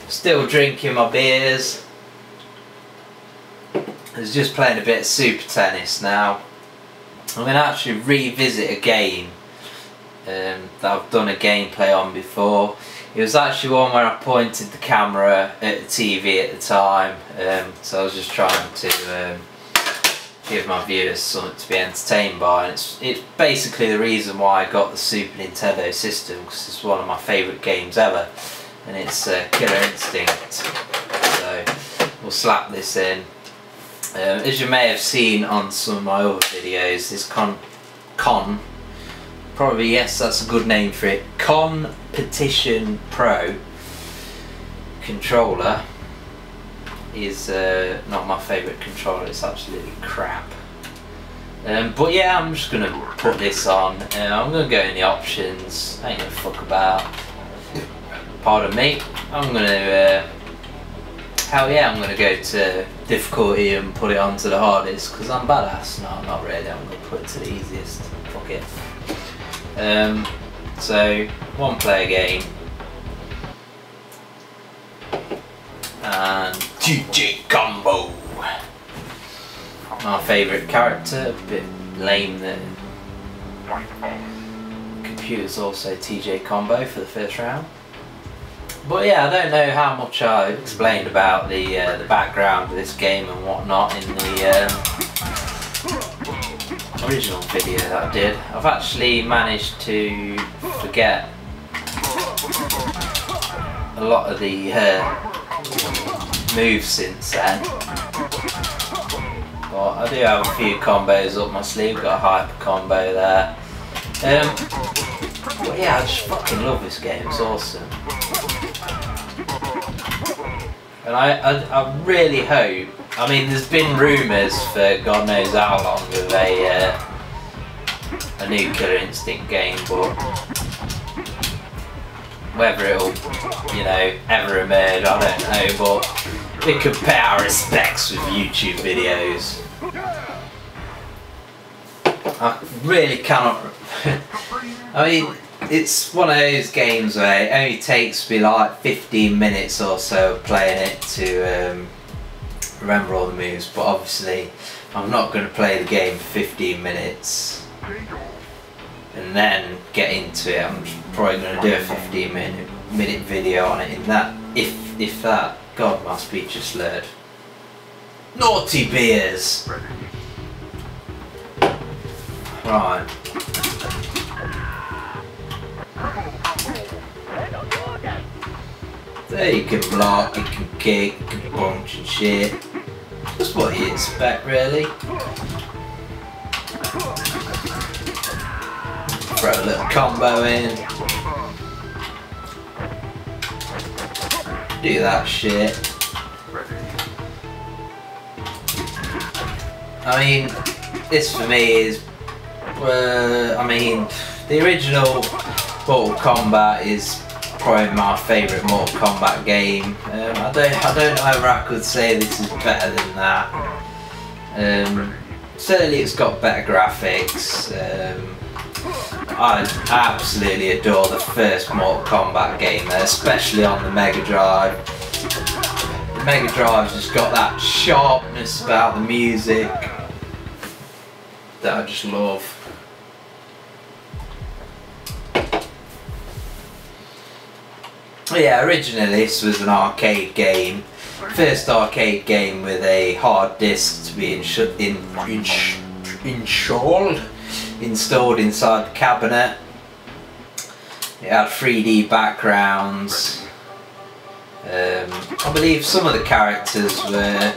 Still drinking my beers. I was just playing a bit of Super Tennis now. I'm going to actually revisit a game that I've done a gameplay on before. It was actually one where I pointed the camera at the TV at the time, so I was just trying to give my viewers something to be entertained by, and it's basically the reason why I got the Super Nintendo system, because it's one of my favourite games ever, and it's Killer Instinct. So we'll slap this in. As you may have seen on some of my other videos, this probably, yes, that's a good name for it, Competition Pro controller is not my favourite controller. It's absolutely crap. But yeah, I'm just gonna put this on. I'm gonna go in the options. I ain't gonna fuck about. Pardon me. I'm gonna hell yeah, I'm gonna go to difficulty and put it onto the hardest because I'm badass. No, I'm not really. I'm gonna put it to the easiest. Fuck it. So one player game. And TJ Combo. My favourite character, a bit lame that computer's also TJ Combo for the first round. But yeah, I don't know how much I explained about the background of this game and whatnot in the original video that I did. I've actually managed to forget a lot of the moves since then, but I do have a few combos up my sleeve. Got a hyper combo there. But yeah, I just fucking love this game. It's awesome, and I really hope. I mean, there's been rumours for God knows how long of a new Killer Instinct game, but whether it'll, you know, ever emerge, I don't know, but we could pay our respects with YouTube videos. I really cannot. I mean, it's one of those games where it only takes me like 15 minutes or so of playing it to remember all the moves, but obviously I'm not going to play the game for 15 minutes and then get into it. I'm probably going to do a 15-minute video on it in that, if that. God, my speech just slurred. Naughty beers! Right. There you can block, you can kick, you can punch and shit. Just what you expect, really. Throw a little combo in. Do that shit. I mean, this for me is, I mean, the original Mortal Kombat is probably my favourite Mortal Kombat game. I don't know whether I could say this is better than that. Certainly it's got better graphics. I absolutely adore the first Mortal Kombat game, especially on the Mega Drive. The Mega Drive's just got that sharpness about the music that I just love. But yeah, originally this was an arcade game. First arcade game with a hard disk to be installed inside the cabinet. It had 3D backgrounds. I believe some of the characters were,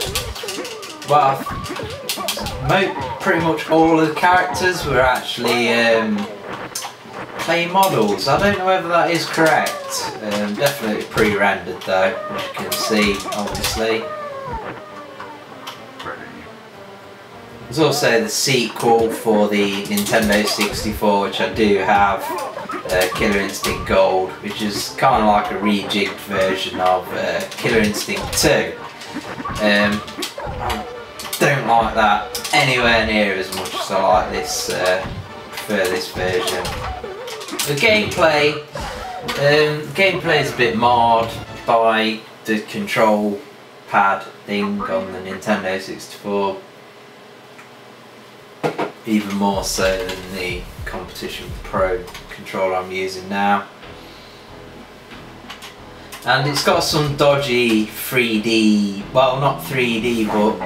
well, pretty much all of the characters were actually clay models. I don't know whether that is correct. Definitely pre-rendered though, as you can see, obviously. There's also the sequel for the Nintendo 64, which I do have, Killer Instinct Gold, which is kind of like a rejigged version of Killer Instinct 2. I don't like that anywhere near as much as I like this, prefer this version. The gameplay is a bit marred by the control pad thing on the Nintendo 64. Even more so than the Competition Pro controller I'm using now. And it's got some dodgy 3D, well not 3D, but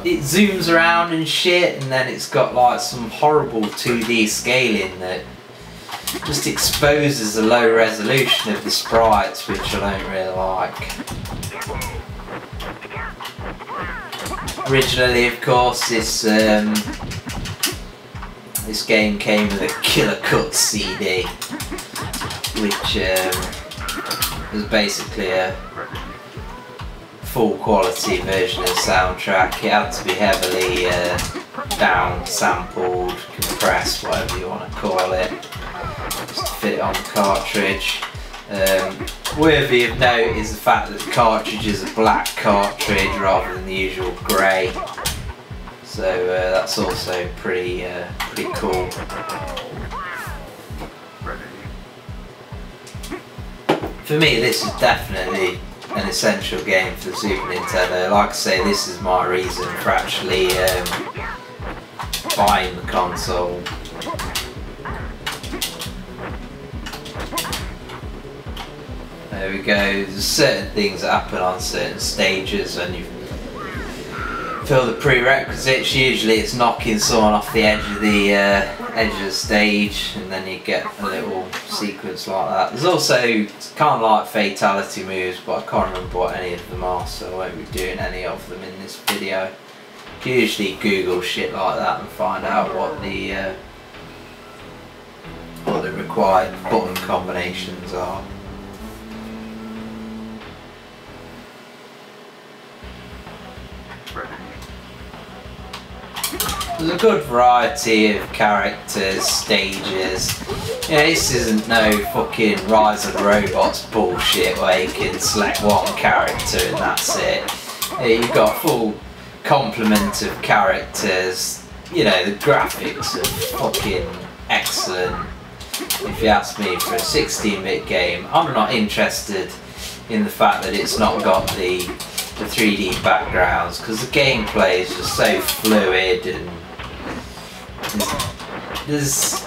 it zooms around and shit, and then it's got like some horrible 2D scaling that just exposes the low resolution of the sprites, which I don't really like. Originally, of course, this game came with a Killer Cuts CD, which was basically a full quality version of the soundtrack. It had to be heavily down sampled, compressed, whatever you want to call it, just to fit it on the cartridge. Worthy of note is the fact that the cartridge is a black cartridge rather than the usual grey, so that's also pretty cool. For me, this is definitely an essential game for the Super Nintendo. Like I say, this is my reason for actually buying the console. There we go. There's certain things that happen on certain stages when you fill the prerequisites. Usually it's knocking someone off the edge of the stage, and then you get a little sequence like that. There's also kind of like fatality moves, but I can't remember what any of them are, so I won't be doing any of them in this video. You can usually Google shit like that and find out what the required button combinations are. There's a good variety of characters, stages. Yeah, this isn't no fucking Rise of the Robots bullshit where you can select one character and that's it. Yeah, you've got a full complement of characters. You know, the graphics are fucking excellent. If you ask me, for a 16-bit game, I'm not interested in the fact that it's not got the 3D backgrounds, because the gameplay is just so fluid, and there's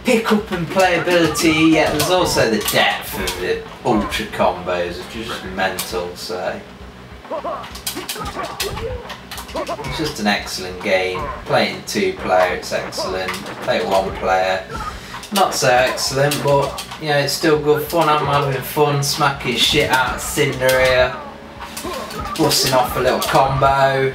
pick-up and playability, yet there's also the depth of the ultra combos, which is just mental, so it's just an excellent game. Playing 2-player, it's excellent. Play 1-player, not so excellent, but you know, it's still good fun. I'm having fun smacking shit out of Cinderia, busting off a little combo.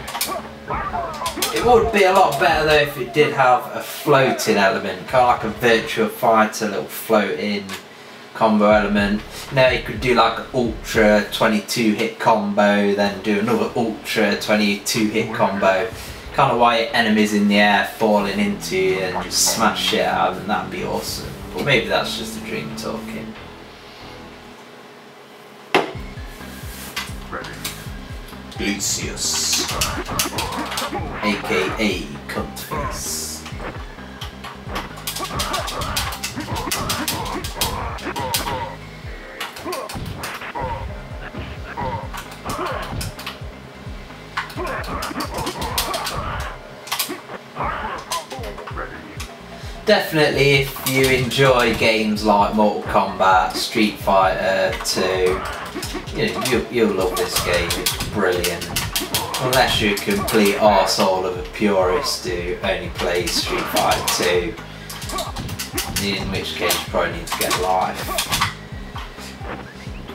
It would be a lot better though if it did have a floating element, kind of like a Virtua Fighter, little floating combo element. You know, you could do like an ultra 22 hit combo, then do another ultra 22 hit combo, kind of while your enemies in the air falling into you and just smash shit out of them. That'd be awesome. But maybe that's just a dream talking. Lucius, aka Cuntface. Definitely, if you enjoy games like Mortal Kombat, Street Fighter 2, you know, you'll love this game. It's brilliant. Unless you're a complete arsehole of a purist who only plays Street Fighter 2, in which case you probably need to get Life,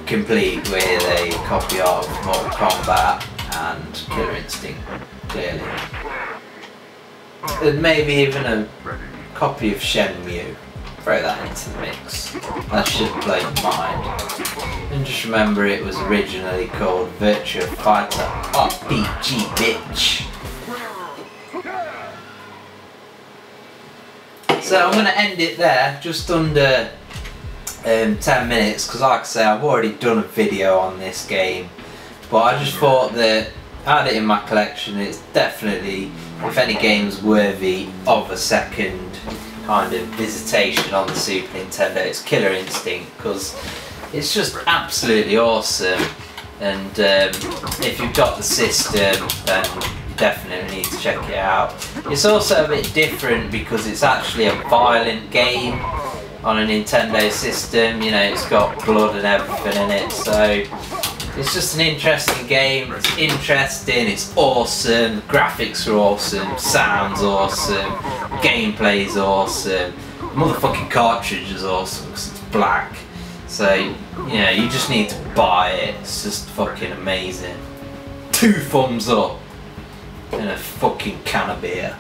complete with a copy of Mortal Kombat and Killer Instinct, clearly. And maybe even a copy of Shenmue. Throw that into the mix. That should blow your mind. And just remember, it was originally called Virtua Fighter RPG, bitch. So I'm going to end it there, just under 10 minutes, because like I say, I've already done a video on this game, but I just thought that I had it in my collection. It's definitely, if any game's worthy of a second kind of visitation on the Super Nintendo, it's Killer Instinct, because It's just absolutely awesome, and if you've got the system, then you definitely need to check it out. It's also a bit different because it's actually a violent game on a Nintendo system. You know, it's got blood and everything in it, so it's just an interesting game. It's interesting, it's awesome, the graphics are awesome, sound's awesome, gameplay's awesome, the motherfucking cartridge is awesome because it's black. So, you know, you just need to buy it. It's just fucking amazing. 2 thumbs up and a fucking can of beer.